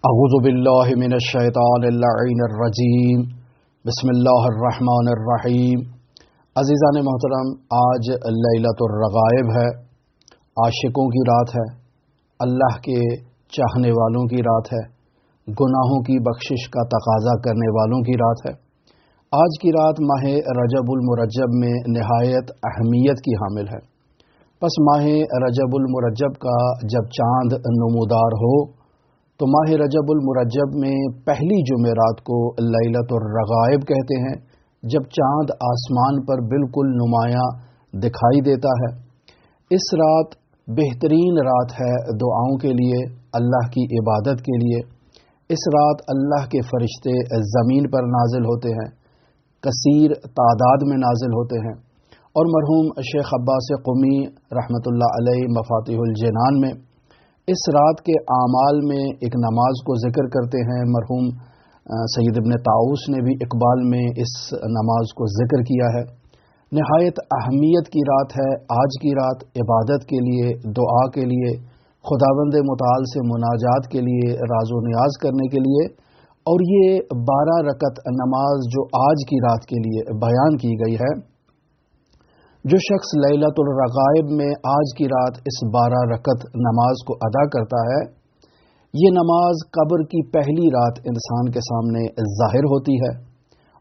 اعوذ باللہ من الشیطان اللعین الرجیم بسم اللہ الرحمن الرحیم۔ عزیزان محترم، آج لیلۃ الرغائب ہے، عاشقوں کی رات ہے، اللہ کے چاہنے والوں کی رات ہے، گناہوں کی بخشش کا تقاضا کرنے والوں کی رات ہے۔ آج کی رات ماہ رجب المرجب میں نہایت اہمیت کی حامل ہے۔ پس ماہ رجب المرجب کا جب چاند نمودار ہو تو ماہ رجب المرجب میں پہلی جمعرات کو لیلۃ الرغائب کہتے ہیں، جب چاند آسمان پر بالکل نمایاں دکھائی دیتا ہے۔ اس رات بہترین رات ہے دعاؤں کے لیے، اللہ کی عبادت کے لیے۔ اس رات اللہ کے فرشتے زمین پر نازل ہوتے ہیں، کثیر تعداد میں نازل ہوتے ہیں، اور مرحوم شیخ عباس قمی رحمۃ اللہ علیہ مفاتیح الجنان میں اس رات کے اعمال میں ایک نماز کو ذکر کرتے ہیں۔ مرحوم سید ابن طاؤس نے بھی اقبال میں اس نماز کو ذکر کیا ہے۔ نہایت اہمیت کی رات ہے آج کی رات، عبادت کے لیے، دعا کے لیے، خداوند متعال سے مناجات کے لیے، راز و نیاز کرنے کے لیے۔ اور یہ 12 رکعت نماز جو آج کی رات کے لیے بیان کی گئی ہے، جو شخص لیلۃ الرغائب میں آج کی رات اس 12 رکعت نماز کو ادا کرتا ہے، یہ نماز قبر کی پہلی رات انسان کے سامنے ظاہر ہوتی ہے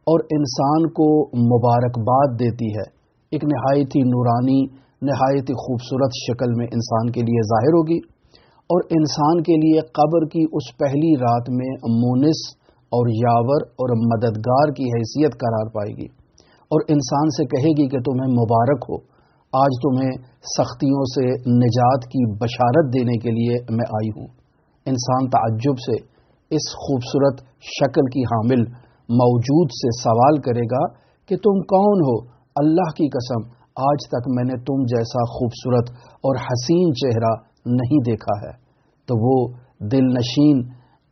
اور انسان کو مبارکباد دیتی ہے۔ ایک نہایت ہی نورانی، نہایت ہی خوبصورت شکل میں انسان کے لیے ظاہر ہوگی، اور انسان کے لیے قبر کی اس پہلی رات میں مونس اور یاور اور مددگار کی حیثیت قرار پائے گی، اور انسان سے کہے گی کہ تمہیں مبارک ہو، آج تمہیں سختیوں سے نجات کی بشارت دینے کے لیے میں آئی ہوں۔ انسان تعجب سے اس خوبصورت شکل کی حامل موجود سے سوال کرے گا کہ تم کون ہو؟ اللہ کی قسم، آج تک میں نے تم جیسا خوبصورت اور حسین چہرہ نہیں دیکھا ہے۔ تو وہ دل نشین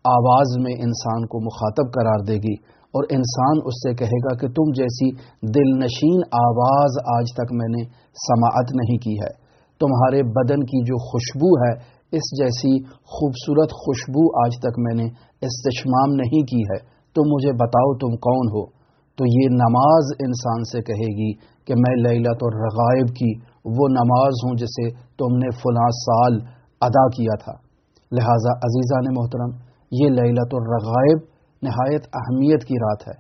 آواز میں انسان کو مخاطب قرار دے گی، اور انسان اس سے کہے گا کہ تم جیسی دل نشین آواز آج تک میں نے سماعت نہیں کی ہے، تمہارے بدن کی جو خوشبو ہے اس جیسی خوبصورت خوشبو آج تک میں نے استشمام نہیں کی ہے، تو مجھے بتاؤ تم کون ہو؟ تو یہ نماز انسان سے کہے گی کہ میں لیلۃ الرغائب کی وہ نماز ہوں جسے تم نے فلاں سال ادا کیا تھا۔ لہٰذا عزیزان محترم، یہ لیلۃ الرغائب نہایت اہمیت کی رات ہے،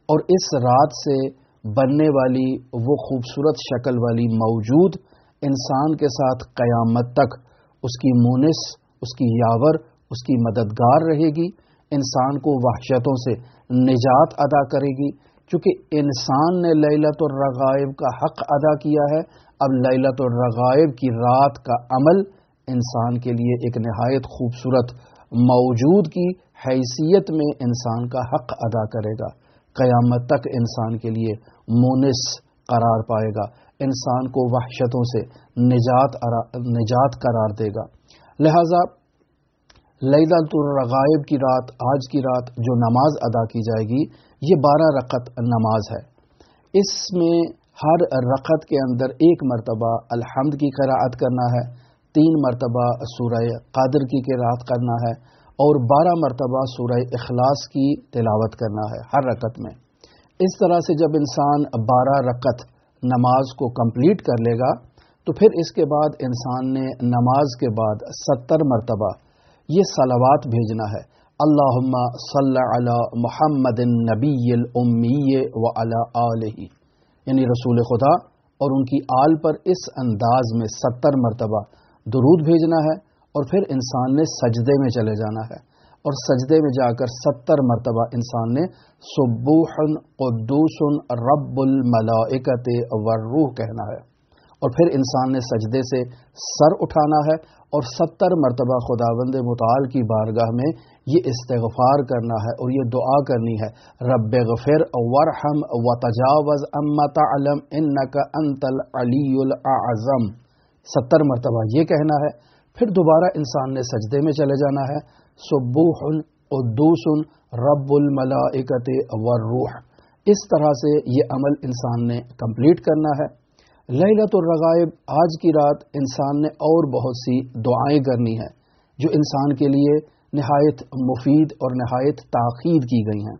اور اس رات سے بننے والی وہ خوبصورت شکل والی موجود انسان کے ساتھ قیامت تک اس کی مونس، اس کی یاور، اس کی مددگار رہے گی، انسان کو وحشتوں سے نجات عطا کرے گی۔ چونکہ انسان نے لیلۃ الرغائب کا حق ادا کیا ہے، اب لیلۃ الرغائب کی رات کا عمل انسان کے لیے ایک نہایت خوبصورت موجود کی حیثیت میں انسان کا حق ادا کرے گا، قیامت تک انسان کے لیے مونس قرار پائے گا، انسان کو وحشتوں سے نجات قرار دے گا۔ لہذا لیلۃ الرغائب کی رات، آج کی رات جو نماز ادا کی جائے گی، یہ 12 رکعت نماز ہے۔ اس میں ہر رکعت کے اندر 1 مرتبہ الحمد کی قراءت کرنا ہے، 3 مرتبہ سورہ قدر کی قراءت کرنا ہے، اور 12 مرتبہ سورہ اخلاص کی تلاوت کرنا ہے ہر رکعت میں۔ اس طرح سے جب انسان 12 رکعت نماز کو کمپلیٹ کر لے گا تو پھر اس کے بعد انسان نے نماز کے بعد 70 مرتبہ یہ صلوات بھیجنا ہے، اللہم صلی علی محمد النبی الامی وعلی آلہ، یعنی رسول خدا اور ان کی آل پر اس انداز میں 70 مرتبہ درود بھیجنا ہے، اور پھر انسان نے سجدے میں چلے جانا ہے، اور سجدے میں جا کر 70 مرتبہ انسان نے سبوح قدوس رب الملائکۃ والروح کہنا ہے، اور پھر انسان نے سجدے سے سر اٹھانا ہے اور 70 مرتبہ خداوند متعال کی بارگاہ میں یہ استغفار کرنا ہے اور یہ دعا کرنی ہے، رب اغفر وارحم وتجاوز عما تعلم انک انت العلی الاعظم، 70 مرتبہ یہ کہنا ہے۔ پھر دوبارہ انسان نے سجدے میں چلے جانا ہے، سبوح قدوس رب الملائکۃ والروح۔ اس طرح سے یہ عمل انسان نے کمپلیٹ کرنا ہے۔ لیلۃ الرغائب آج کی رات انسان نے اور بہت سی دعائیں کرنی ہیں جو انسان کے لیے نہایت مفید اور نہایت تاکید کی گئی ہیں۔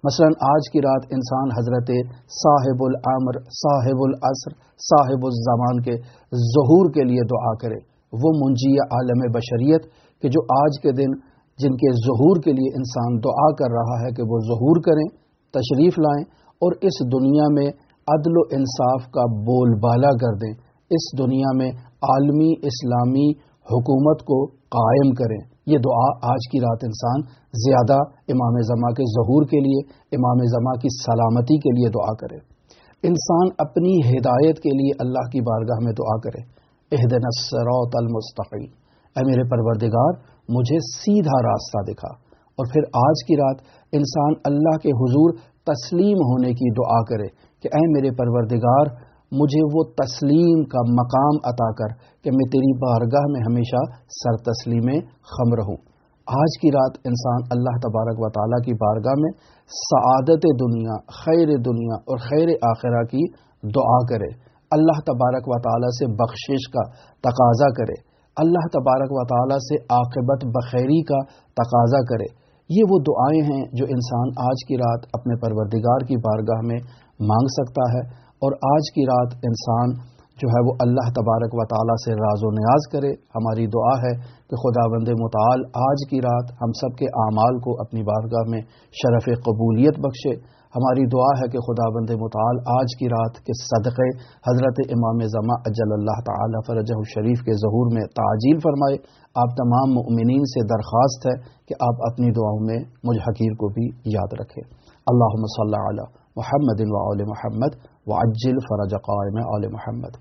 مثلا آج کی رات انسان حضرت صاحب الامر، صاحب العصر، صاحب الزمان کے ظہور کے لیے دعا کرے، وہ منجی عالم بشریت کہ جو آج کے دن جن کے ظہور کے لیے انسان دعا کر رہا ہے کہ وہ ظہور کریں، تشریف لائیں اور اس دنیا میں عدل و انصاف کا بول بالا کر دیں، اس دنیا میں عالمی اسلامی حکومت کو قائم کریں۔ یہ دعا آج کی رات انسان زیادہ امام زمان کے ظہور کے لیے، امام زمان کی سلامتی کے لیے دعا کرے۔ انسان اپنی ہدایت کے لیے اللہ کی بارگاہ میں دعا کرے، اہدنا الصراط المستقیم، اے میرے پروردگار مجھے سیدھا راستہ دکھا۔ اور پھر آج کی رات انسان اللہ کے حضور تسلیم ہونے کی دعا کرے کہ اے میرے پروردگار مجھے وہ تسلیم کا مقام عطا کر کہ میں تیری بارگاہ میں ہمیشہ سر تسلیم خم رہوں۔ آج کی رات انسان اللہ تبارک و تعالیٰ کی بارگاہ میں سعادت دنیا اور خیر آخرہ کی دعا کرے، اللہ تبارک و تعالیٰ سے بخشش کا تقاضا کرے، اللہ تبارک و تعالیٰ سے عاقبت بخیری کا تقاضا کرے۔ یہ وہ دعائیں ہیں جو انسان آج کی رات اپنے پروردگار کی بارگاہ میں مانگ سکتا ہے، اور آج کی رات انسان جو ہے وہ اللہ تبارک و تعالیٰ سے راز و نیاز کرے۔ ہماری دعا ہے کہ خداوند متعال آج کی رات ہم سب کے اعمال کو اپنی بارگاہ میں شرف قبولیت بخشے۔ ہماری دعا ہے کہ خداوند متعال آج کی رات کے صدقے حضرت امام زمان اجل اللہ تعالی فرجہ الشریف کے ظہور میں تعجیل فرمائے۔ آپ تمام مؤمنین سے درخواست ہے کہ آپ اپنی دعاؤں میں مجھ حقیر کو بھی یاد رکھیں۔ اللہم صلی علی محمد وآل محمد وعجل فرج قائم آل محمد۔